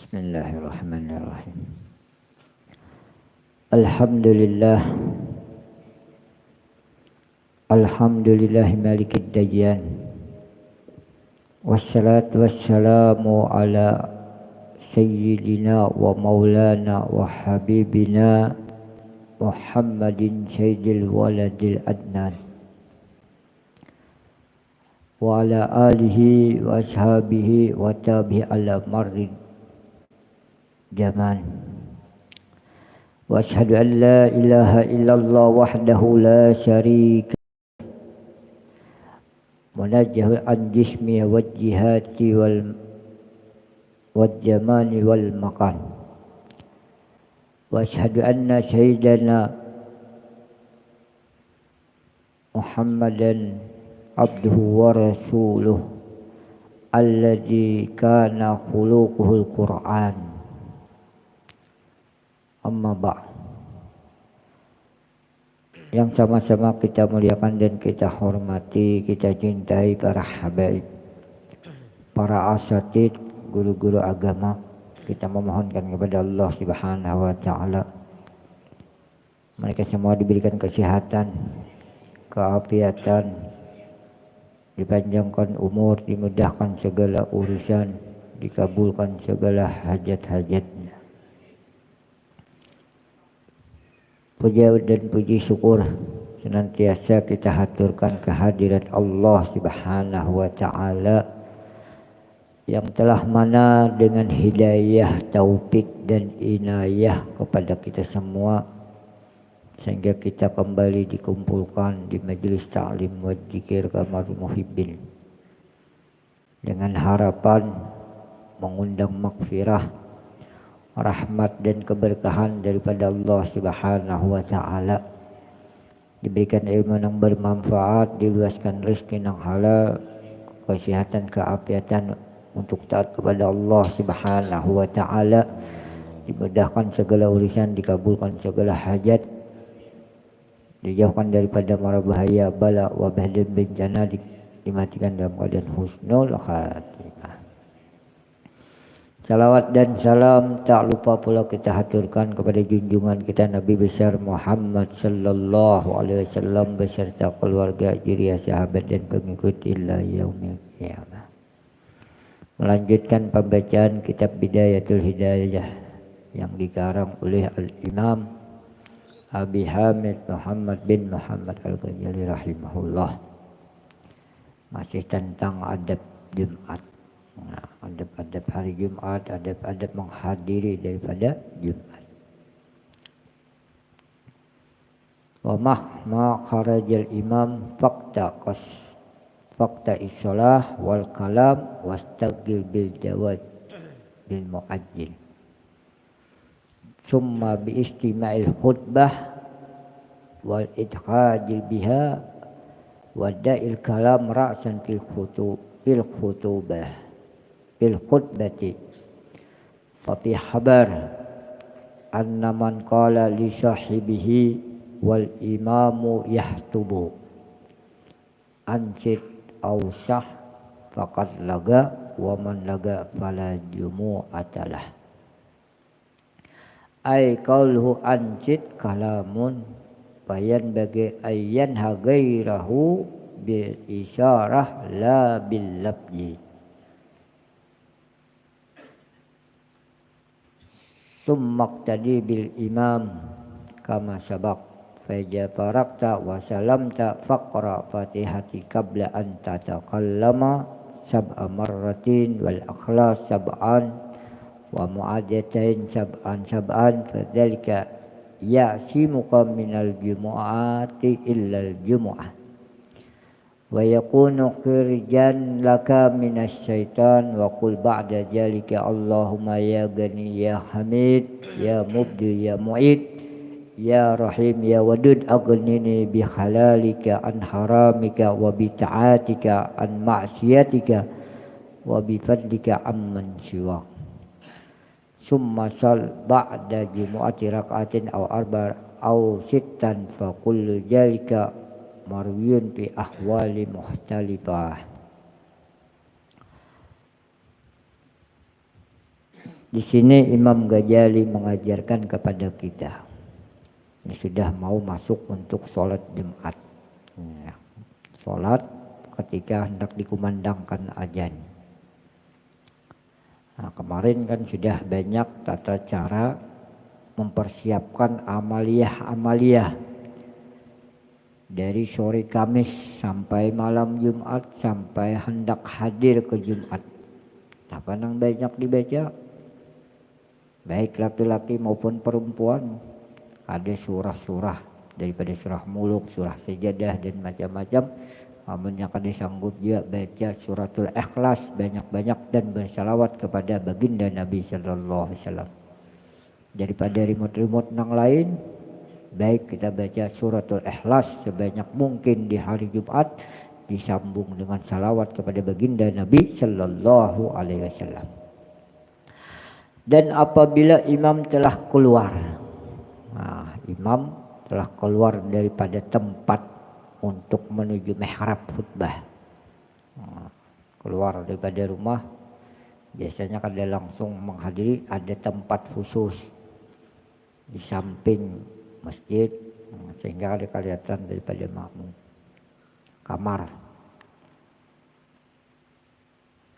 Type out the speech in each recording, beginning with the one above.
Bismillahirrahmanirrahim. Alhamdulillah. Alhamdulillah malikid dajjan. Wassalatu wassalamu ala sayyidina wa maulana wa habibina Muhammadin sayyidil waladil adnan. Wa ala alihi wa ashabihi wa tabi'i ala marrid zaman. Wa ashhadu an la ilaha illallah wahdahu la syarika munajjah an jismi wa jihati wal jamani wal makan. Wa ashhadu anna sayyidana Muhammadan abduhu wa rasuluh alladzi kana khuluquhul Qur'an. Amma ba'. Yang sama-sama kita muliakan dan kita hormati, kita cintai para habaib, para asatid, guru-guru agama. Kita memohonkan kepada Allah Subhanahu wa taala mereka semua diberikan kesehatan, keafiatan, dipanjangkan umur, dimudahkan segala urusan, dikabulkan segala hajat-hajatnya. Puja dan puji syukur senantiasa kita haturkan kehadirat Allah Subhanahu wa taala yang telah mana dengan hidayah, taufik dan inayah kepada kita semua sehingga kita kembali dikumpulkan di majelis ta'lim wa dzikir kamarul muhibbin dengan harapan mengundang maghfirah, rahmat dan keberkahan daripada Allah Subhanahu wa taala. Diberikan ilmu yang bermanfaat, diluaskan rezeki yang halal, kesehatan, keafiatan untuk taat kepada Allah Subhanahu wa taala, dimudahkan segala urusan, dikabulkan segala hajat, dijauhkan daripada mara bahaya, bala, wabah dan bencana, dimatikan dalam keadaan husnul khatimah. Salawat dan salam tak lupa pula kita haturkan kepada junjungan kita Nabi besar Muhammad sallallahu alaihi wasallam beserta keluarga, juriya, sahabat dan pengikut ila yaumil qiyamah. Melanjutkan pembacaan kitab Bidayatul Hidayah yang dikarang oleh Al-Imam Abi Hamid Muhammad bin Muhammad Al-Ghazali rahimahullah. Masih tentang adab Jumat. Nah, adab-adab hari Jumat, adab-adab menghadiri daripada Jumat. Wa mahma kharajal imam fakta isolah wal kalam wastagil bil jawad bil muajjil. Summa bi istima'il khutbah wal idkhajil biha wa da'il kalam ra'san fil khutubah fil khutbati fa fi habar anna man qala li sahibihi wal imamu yahtubu ansit aw sah faqad laga wa man laga fala jumu'atalah. Ay qauluhu ansit kalamun bayan bagi ayyan hagairahu bil isyarah la bil labji. Summaktadi bil imam kama sabaq faja farakta wa salamta faqra fatihati qabla an tatakallama sab'a marratin wal akhlas sab'an wa mu'adatain sab'an fadzalika ya'simuka minal jumu'ati illal jumu'ah wa yakunu khirjan laka minas syaitan wa qul ba'da jalika Allahumma ya gani ya hamid ya mubdi ya mu'id ya rahim ya wadud aghnini bi halalika an haramika wa bi ta'atika an ma'siyatika wa bi fadlika amman siwak. Summa sal ba'da jumu'ati rak'atin aw arba' aw sittan fa kullu jalika marwiyun fi ahwali mukhtalifah. Di sini Imam Ghazali mengajarkan kepada kita, ini sudah mau masuk untuk sholat Jumat. Ya. Sholat ketika hendak dikumandangkan azan. Nah, kemarin kan sudah banyak tata cara mempersiapkan amaliyah dari sore Kamis sampai malam Jumat sampai hendak hadir ke Jumat. Apa yang banyak dibaca? Baik laki-laki maupun perempuan. Ada surah-surah daripada surah Muluk, surah Sajadah dan macam-macam. Namun yang kada sanggup dia baca suratul Ikhlas banyak-banyak dan bersalawat kepada baginda Nabi sallallahu alaihi wasallam. Daripada remote-remote yang lain, baik kita baca suratul Ikhlas sebanyak mungkin di hari Jumat disambung dengan salawat kepada baginda Nabi sallallahu alaihi wasallam. Dan apabila imam telah keluar, imam telah keluar daripada tempat untuk menuju mihrab khutbah, keluar daripada rumah, biasanya kada langsung menghadiri, ada tempat khusus di samping masjid sehingga ada kelihatan daripada makmum. Kamar.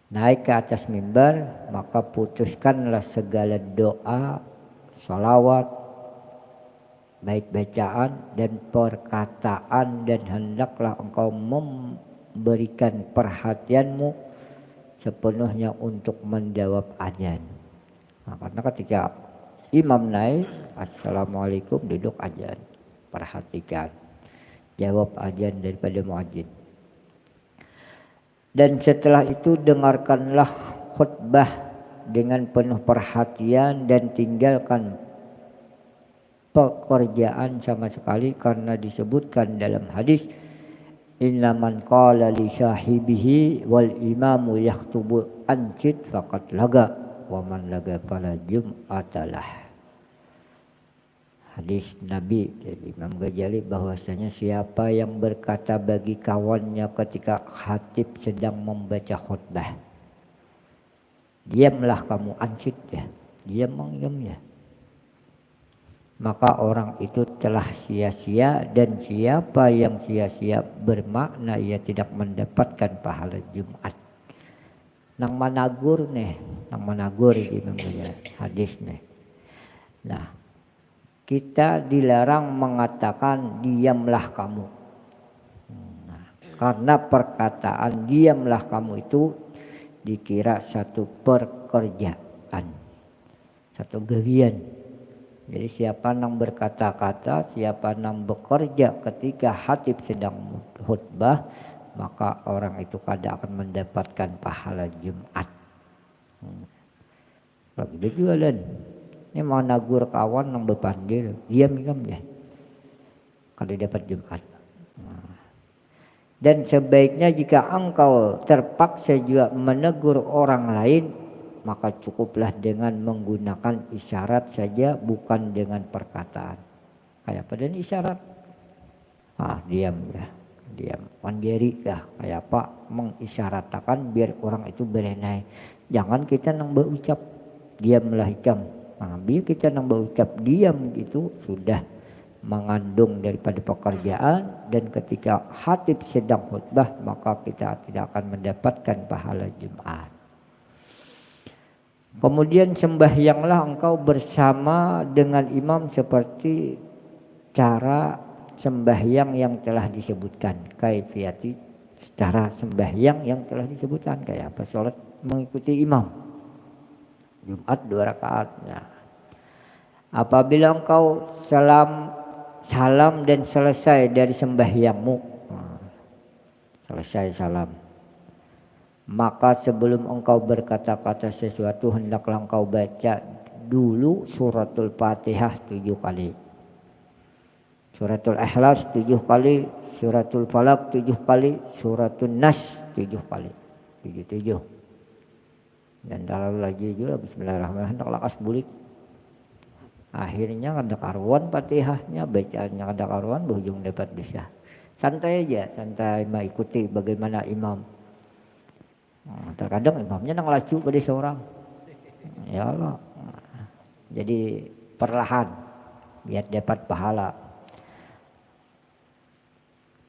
Naik ke atas mimbar, maka putuskanlah segala doa, salawat, baik bacaan dan perkataan, dan hendaklah engkau memberikan perhatianmu sepenuhnya untuk menjawab azan. Karena ketika imam naik, assalamualaikum, duduk azan, perhatikan, jawab azan daripada muadzin. Dan setelah itu dengarkanlah khutbah dengan penuh perhatian dan tinggalkan pekerjaan sama sekali, karena disebutkan dalam hadis, inna man qala li sahibihi wal imamu yaktubu anjid faqad laga wa man laga fala jum'atalah. Hadis Nabi dari Imam Ghazali bahwasanya siapa yang berkata bagi kawannya ketika khatib sedang membaca khutbah, diamlah kamu, anjid ya, diam ya, maka orang itu telah sia-sia, dan siapa yang sia-sia bermakna ia tidak mendapatkan pahala Jumat. Nang managur nih, nang managur di hadis nih. Nah, kita dilarang mengatakan diamlah kamu. Nah, karena perkataan diamlah kamu itu dikira satu pekerjaan, satu gawian. Jadi siapa yang berkata-kata, siapa yang bekerja ketika khatib sedang khutbah, maka orang itu kada akan mendapatkan pahala Jumat. Lagi dia jualan, ini mau nagur kawan yang berpandir, diam ya, kada dapat Jumat. Dan sebaiknya jika engkau terpaksa juga menegur orang lain, maka cukuplah dengan menggunakan isyarat saja, bukan dengan perkataan. Kayak pada isyarat, diam ya, diam. Mandiri kah, kayak apa, mengisyaratkan biar orang itu berenai. Jangan kita nang berucap diamlah ikam. Biar kita nang berucap diam itu sudah mengandung daripada pekerjaan, dan ketika khatib sedang khutbah maka kita tidak akan mendapatkan pahala Jumat. Kemudian sembahyanglah engkau bersama dengan imam seperti cara sembahyang yang telah disebutkan. Kaifiyati, cara sembahyang yang telah disebutkan. Kayak apa? Salat mengikuti imam. Jumat 2 rakaatnya. Apabila engkau salam dan selesai dari sembahyangmu, selesai salam, maka sebelum engkau berkata-kata sesuatu hendaklah engkau baca dulu suratul Fatihah 7 kali, suratul Ikhlas 7 kali, suratul Falaq 7 kali, suratul Nas 7 kali, 7. Dan lalu lagi juga bismillahirrahmanirrahim, hendaklah asbulik. Akhirnya kada karuan Fatihahnya, bacaannya kada karuan, berujung dapat bisa. Santai aja, santai mengikuti bagaimana imam. Terkadang imamnya nang laju pada seorang. Ya Allah, Jadi perlahan biar dapat pahala.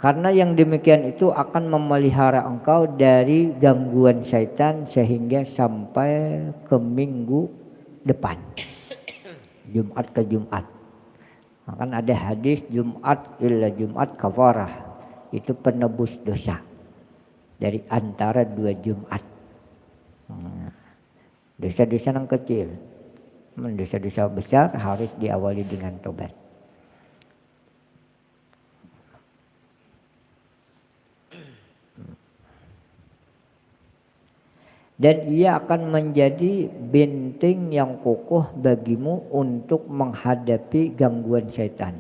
Karena yang demikian itu akan memelihara engkau dari gangguan syaitan sehingga sampai ke minggu depan. Jumat ke Jumat. Kan ada hadis Jumat illa Jumat kafarah. Itu penebus dosa. Dari antara 2 Jumat. Dosa-dosa yang kecil. Dosa-dosa besar harus diawali dengan tobat. Dan ia akan menjadi benteng yang kokoh bagimu untuk menghadapi gangguan syaitan.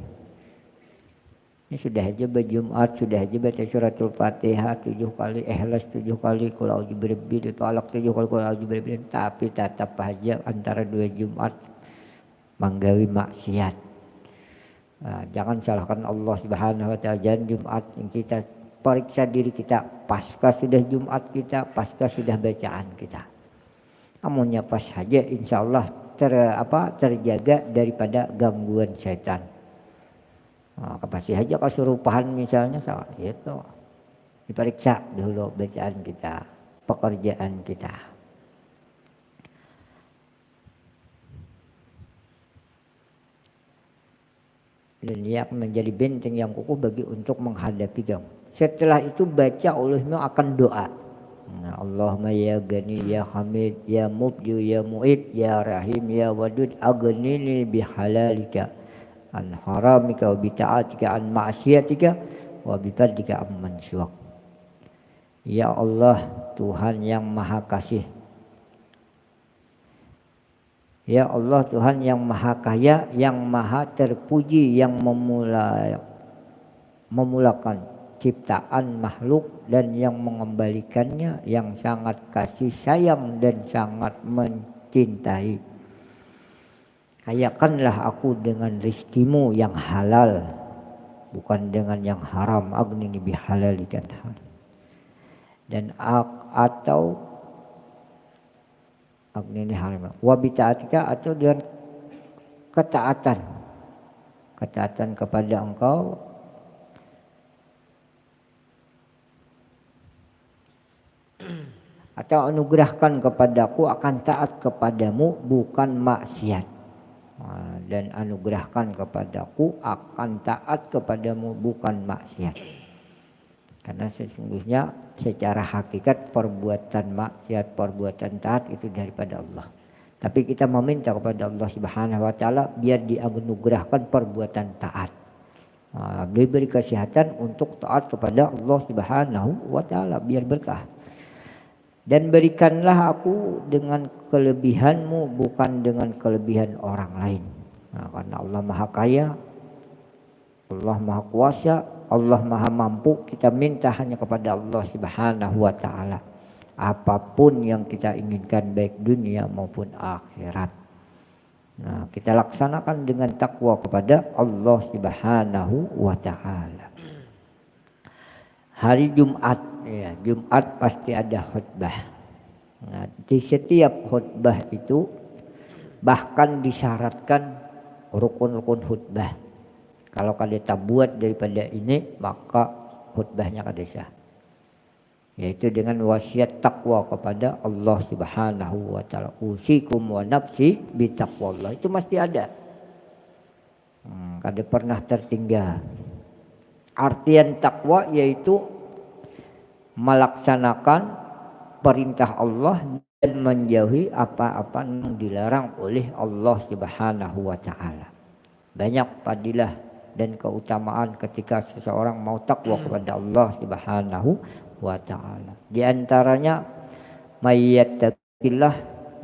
Ini sudah aja berjumat, sudah aja baca suratul Fatihah 7 kali, Ikhlas 7 kali, Qul a'udzu birabbil falaq 7 kali, Qul a'udzu birabbil, tapi tetap aja antara 2 Jumat menggawi maksiat. Nah, jangan salahkan Allah Subhanahu wa taala. Jangan Jumat yang kita periksa diri kita pasca sudah Jumat kita, pasca sudah bacaan kita. Amunnya pas saja insya Allah terjaga daripada gangguan syaitan. Nah, pasti saja kesurupan misalnya salah itu. Diperiksa dulu bacaan kita, pekerjaan kita. Dan dia akan menjadi benteng yang kokoh bagi untuk menghadapi gangguan. Setelah itu baca olehmu akan doa. Allahumma ya Ghani ya Hamid ya Mubdi ya Mu'id ya Rahim ya Wadud aghnini bihalalika an haramika wa bita'atika an ma'siyatika wa bifadlika amman syuak. Ya Allah Tuhan yang maha kasih. Ya Allah Tuhan yang maha kaya, yang maha terpuji, yang memulakan ciptaan makhluk dan yang mengembalikannya, yang sangat kasih sayang dan sangat mencintai. Kayakanlah aku dengan rizkimu yang halal, bukan dengan yang haram. Aghnini bihalalika. Dan atau aghnini haram. Wa bita'atika, atau dengan ketaatan kepada engkau. Atau anugerahkan kepadaku akan taat kepadamu bukan maksiat. Dan anugerahkan kepadaku akan taat kepadamu bukan maksiat. Karena sesungguhnya secara hakikat perbuatan maksiat, perbuatan taat itu daripada Allah. Tapi kita meminta kepada Allah Subhanahu wa taala biar dianugerahkan perbuatan taat. Diberi kesehatan untuk taat kepada Allah Subhanahu wa taala biar berkah. Dan berikanlah aku dengan kelebihanmu bukan dengan kelebihan orang lain. Karena Allah maha kaya, Allah maha kuasa, Allah maha mampu. Kita minta hanya kepada Allah Subhanahu wa ta'ala. Apapun yang kita inginkan baik dunia maupun akhirat. Nah, kita laksanakan dengan takwa kepada Allah Subhanahu wa ta'ala. Hari Jumat, ya, Jumat pasti ada khutbah. Nah, di setiap khutbah itu bahkan disyaratkan rukun-rukun khutbah. Kalau kita buat daripada ini, maka khutbahnya kada sah. Yaitu dengan wasiat takwa kepada Allah Subhanahu wa taala. Usikum wa nafsi bitaqwallah. Itu mesti ada. Kada pernah tertinggal. Artian takwa yaitu melaksanakan perintah Allah dan menjauhi apa-apa yang dilarang oleh Allah Subhanahu wa taala. Banyak fadilah dan keutamaan ketika seseorang mau takwa kepada Allah Subhanahu wa taala. Di antaranya mayyattaqillah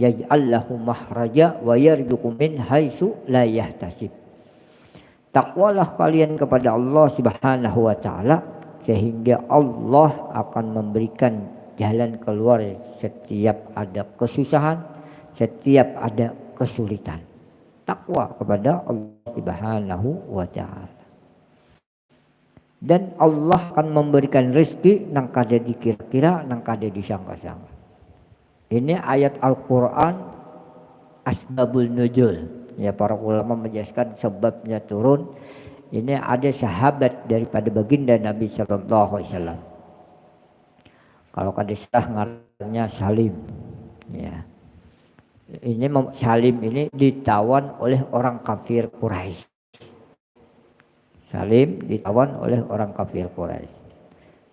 yaj'al lahu mahraja wa yarzuqhu min haitsu la yahtasib. Takwalah kalian kepada Allah Subhanahu wa taala sehingga Allah akan memberikan jalan keluar setiap ada kesusahan, setiap ada kesulitan. Takwa kepada Allah Subhanahu wa taala. Dan Allah akan memberikan rezeki nang kada dikira-kira, nang kada disangka-sangka. Ini ayat Al-Qur'an asbabul nuzul. Ya, para ulama menjelaskan sebabnya turun. Ini ada sahabat daripada baginda Nabi Sallallahu Alaihi Wasallam. Kalau kadisah ngarannya Salim. Ya. Ini Salim ini ditawan oleh orang kafir Quraisy. Salim ditawan oleh orang kafir Quraisy.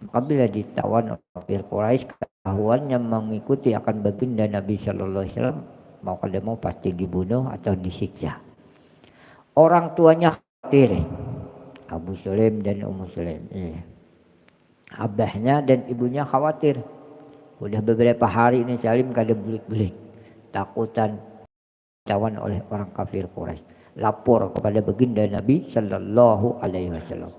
Maka bila ditawan oleh kafir Quraisy, ketahuannya mengikuti akan baginda Nabi Sallallahu Alaihi Wasallam, mau kada mau pasti dibunuh atau disiksa. Orang tuanya khawatir, Abu Sulaim dan Ummu Sulaim. Abahnya dan ibunya khawatir. Udah beberapa hari ini Salim kada bulik-bulik, takutan ditawan oleh orang kafir Quraisy. Lapor kepada baginda Nabi Sallallahu Alaihi Wasallam.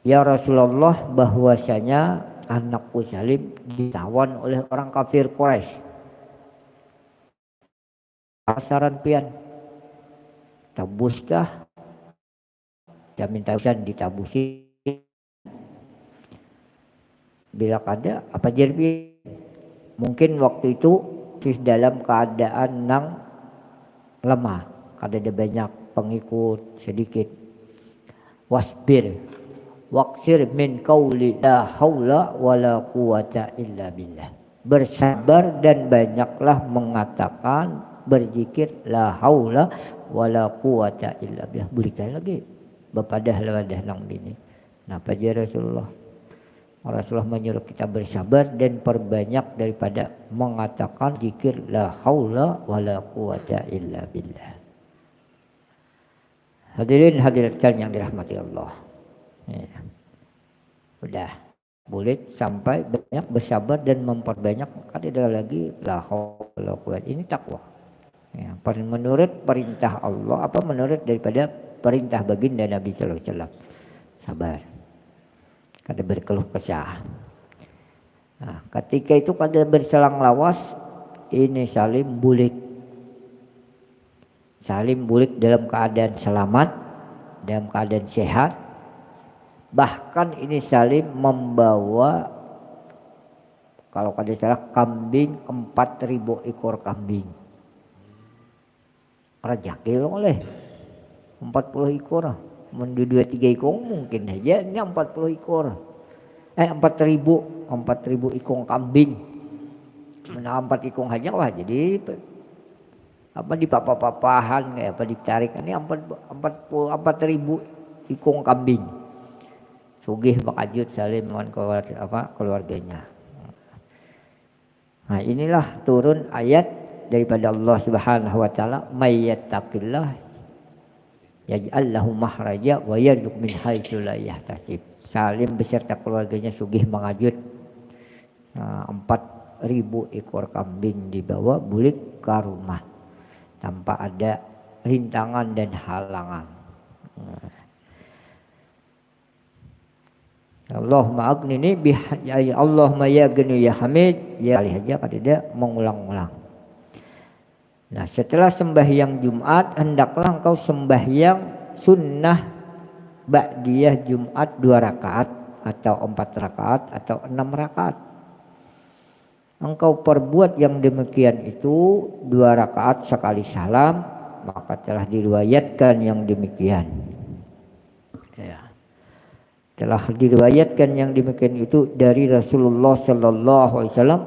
Ya Rasulullah, bahwasanya anakku Salim ditawan oleh orang kafir Quraisy. Saran pian, tabuskah? Dia minta usan ditabusi. Bila kada, apa jadi? Mungkin waktu itu dalam keadaan nang lemah, kada ada banyak pengikut, sedikit. Wasbir waqsir min qauli la haula wala quwata illa billah. Bersabar dan banyaklah mengatakan berzikir la haula wala quwata illa billah. Berikan lagi bepadah lawadah nang bini. Napa aja Rasulullah menyuruh kita bersabar dan perbanyak daripada mengatakan zikir la haula wala quwata illa billah. Hadirin hadirat yang dirahmati Allah. Ya. Udah boleh sampai banyak bersabar dan memperbanyak, ada lagi la haula wala quwata. Ini takwa. Ya, menurut perintah Allah apa menurut daripada perintah baginda Nabi sallallahu alaihi wasallam. Sabar. Kada berkeluh kesah. Nah, ketika itu kada berselang lawas, ini Salim bulik. Salim bulik dalam keadaan selamat, dalam keadaan sehat. Bahkan ini Salim membawa, kalau kada salah, kambing 4.000 ekor kambing. Rajaki oleh 40 ekor. Mendu 2-3 ekor mungkin aja, ini 40 ekor. 4.000 ekor kambing. Mana 4 ekor aja wah jadi apa di papa-papahan kayak apa ditarik ini 4.000 ekor kambing. Sugih bakajut Salim dengan keluarganya. Nah, inilah turun ayat daripada Allah Subhanahu wa taala, may yattaqillah yaj'al lahu mahraja wa yarzuq min haitsu la yahtasib. Salim beserta keluarganya sugih mengajut 4.000 ekor kambing dibawa bulik ke rumah tanpa ada rintangan dan halangan. Allahumma aghnini bi Allahumma ya gani ya hamid, ya kali aja kada mengulang-ulang. Nah, setelah sembahyang Jumat hendaklah engkau sembahyang sunnah ba'diyah Jumat 2 rakaat atau 4 rakaat atau 6 rakaat. Engkau perbuat yang demikian itu 2 rakaat sekali salam, maka telah diriwayatkan yang demikian. Ya. Telah diriwayatkan yang demikian itu dari Rasulullah Sallallahu Alaihi Wasallam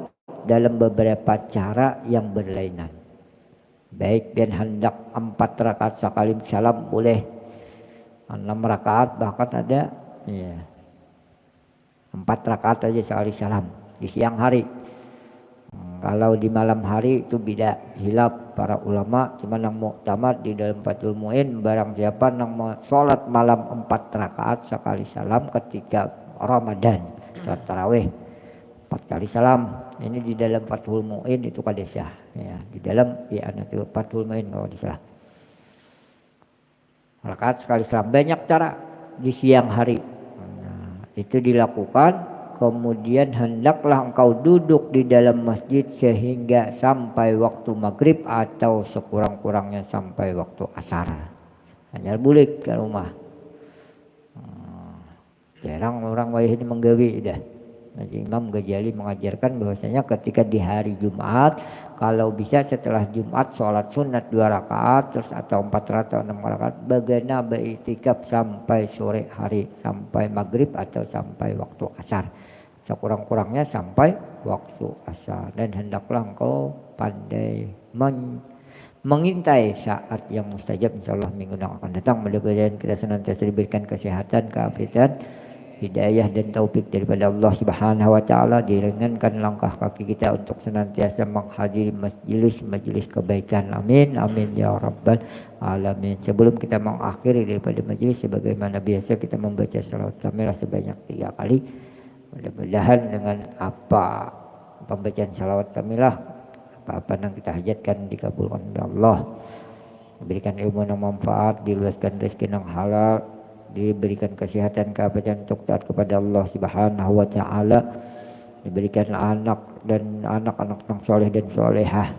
dalam beberapa cara yang berlainan. Baik dan hendak 4 rakaat sekali salam boleh, 6 rakaat bahkan ada ya 4 rakaat aja sekali salam di siang hari. Kalau di malam hari itu beda hilaf para ulama, cuma yang muktamad di dalam Fathul Mu'in barang siapa yang sholat malam 4 rakaat sekali salam ketika Ramadan sholat tarawih 4 kali salam. Ini di dalam Fathul Mu'in itu kadesah ya, di dalam ya itu Fathul Mu'in kalau disalah. Rakaat sekali salam banyak cara di siang hari. Nah, itu dilakukan, kemudian hendaklah engkau duduk di dalam masjid sehingga sampai waktu maghrib atau sekurang-kurangnya sampai waktu asar. Hanya bulik ke rumah. Jarang orang wayah ini menggawi dah. Imam Ghazali mengajarkan bahwasanya ketika di hari Jumat, kalau bisa setelah Jumat sholat sunat 2 rakaat terus atau 4 rakaat atau 6 rakaat, bagaimana beriktikaf sampai sore hari, sampai maghrib atau sampai waktu asar. Sekurang-kurangnya sampai waktu asar, dan hendaklah engkau pandai mengintai saat yang mustajab. Insyaallah minggu yang akan datang mudah-mudahan kita senantiasa diberikan kesehatan, keafiatan, hidayah dan taufik daripada Allah Subhanahu wa taala, diringankan langkah kaki kita untuk senantiasa menghadiri majelis kebaikan. Amin amin ya rabbal alamin. Sebelum kita mengakhiri daripada majelis, sebagaimana biasa kita membaca salawat kamilah sebanyak 3 kali. Mudah-mudahan dengan apa pembacaan salawat kamilah, apa-apa yang kita hajatkan dikabulkan oleh Allah, diberikan ilmu yang manfaat, diluaskan rezeki yang halal, diberikan kesehatan, keabadian untuk taat kepada Allah Subhanahu wa taala, diberikan anak dan anak-anak yang soleh dan solehah,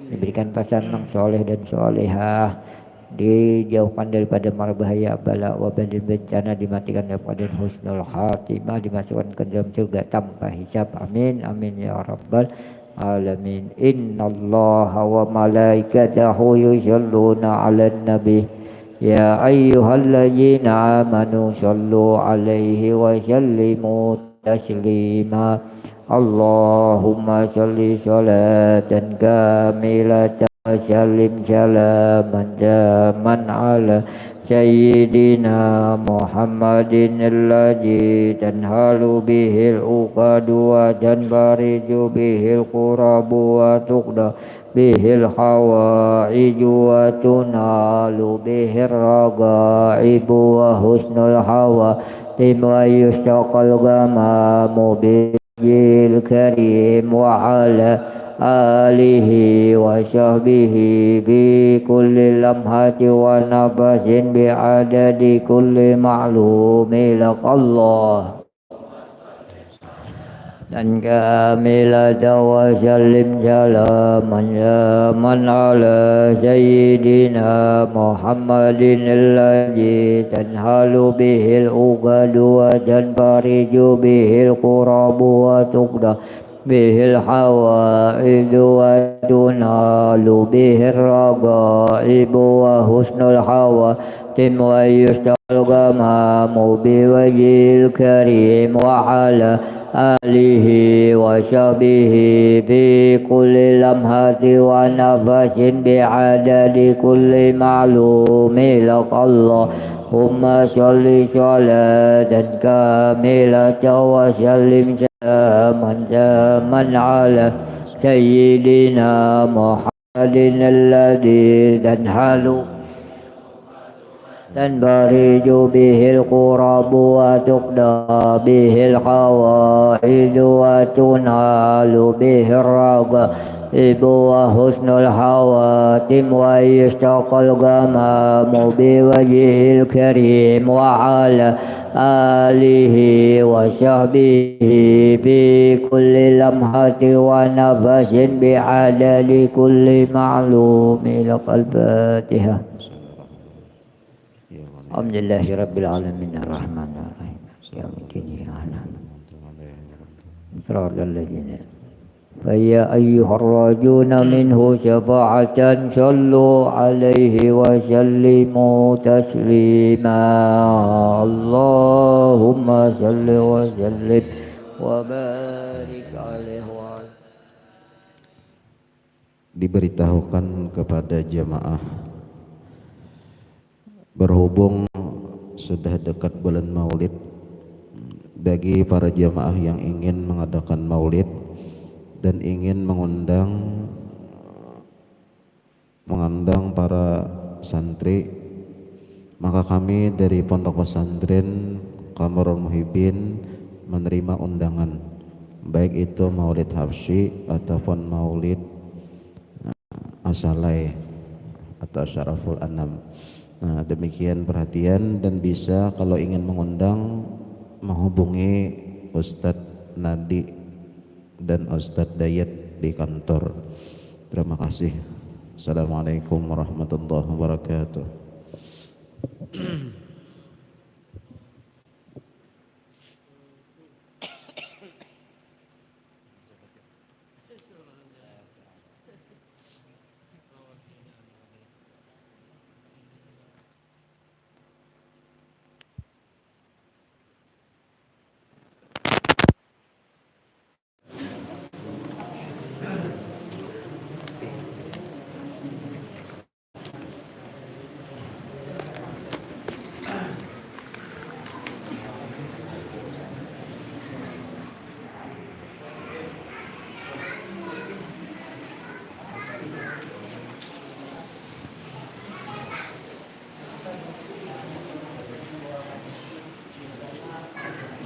diberikan pasangan yang soleh dan solehah, dijauhkan daripada mara bahaya, bala, wabah dan bencana, dimatikan daripada husnul khatimah, dimasukkan ke dalam surga tanpa hisab. Amin amin ya rabbal alamin. Innallaha wa malaikatahu yusholluna 'alan nabi ya ayyuhalladzina amanu shollu 'alaihi wa sallimu taslima. Allahumma sholli sholatan kamilatan wa sallim salaman jaman ala sayyidina Muhammadin alladzi tanhalu bihil uqadu wa tanbariju bihil qurabu wa tuqda bihil hawaiju wa tunalu bihir ragaibu wa husnul hawa wa yustaqal gamamu bihil karim wa ala alihi wa sahbihi bi kulli lamhati wa nafasin bi adadi kulli ma'lumi laqallah dan kamilata wa sallim salaman ya man ala sayyidina Muhammadin alladzi tanhalu bihil uqadu wa tanfariju bihil qurabu wa tuqda bihil hawaidu wa tunalu bihir ragaibu wa husnul hawatim wa yustaqal gamamu biwajhil karim wa ala alihi wa sahbihi bi kulli lamhati wa nafasin bi adadi kulli ma'lumi laqallah. Allahumma sholli sholatan kamilatan wa sallim salaman jaman ala sayyidina Muhammadin alladzi tanhalu tanbariju bihil qurabu wa tuqda bihil hawaidu wa tunalu bihir ragaibu wa husnul hawatim wa yustaqal gamamu biwajhil karim wa ala alihi wa sahbihi bi kulli lamhati wa nafasin bi adadi kulli ma'lumi laqal Fatihah. Alhamdulillahi rabbil alamin arrahmanir rahim yaumiddin siratal ladzina fa ya ayyuhar rajuna minhu syafa'atan sallu alaihi wa sallimu taslima. Allahumma salli wa sallim wa barik alaihi wa diberitahukan kepada jamaah berhubung sudah dekat bulan Maulid, bagi para jamaah yang ingin mengadakan Maulid dan ingin mengundang para santri, maka kami dari Pondok Pesantren Kamarul Muhibbin menerima undangan, baik itu Maulid Habsyi ataupun Maulid Asalai atau Syaraful Anam. Nah, demikian perhatian, dan bisa kalau ingin mengundang menghubungi Ustadz Nadi dan Ustadz Dayat di kantor. Terima kasih. Assalamualaikum warahmatullahi wabarakatuh.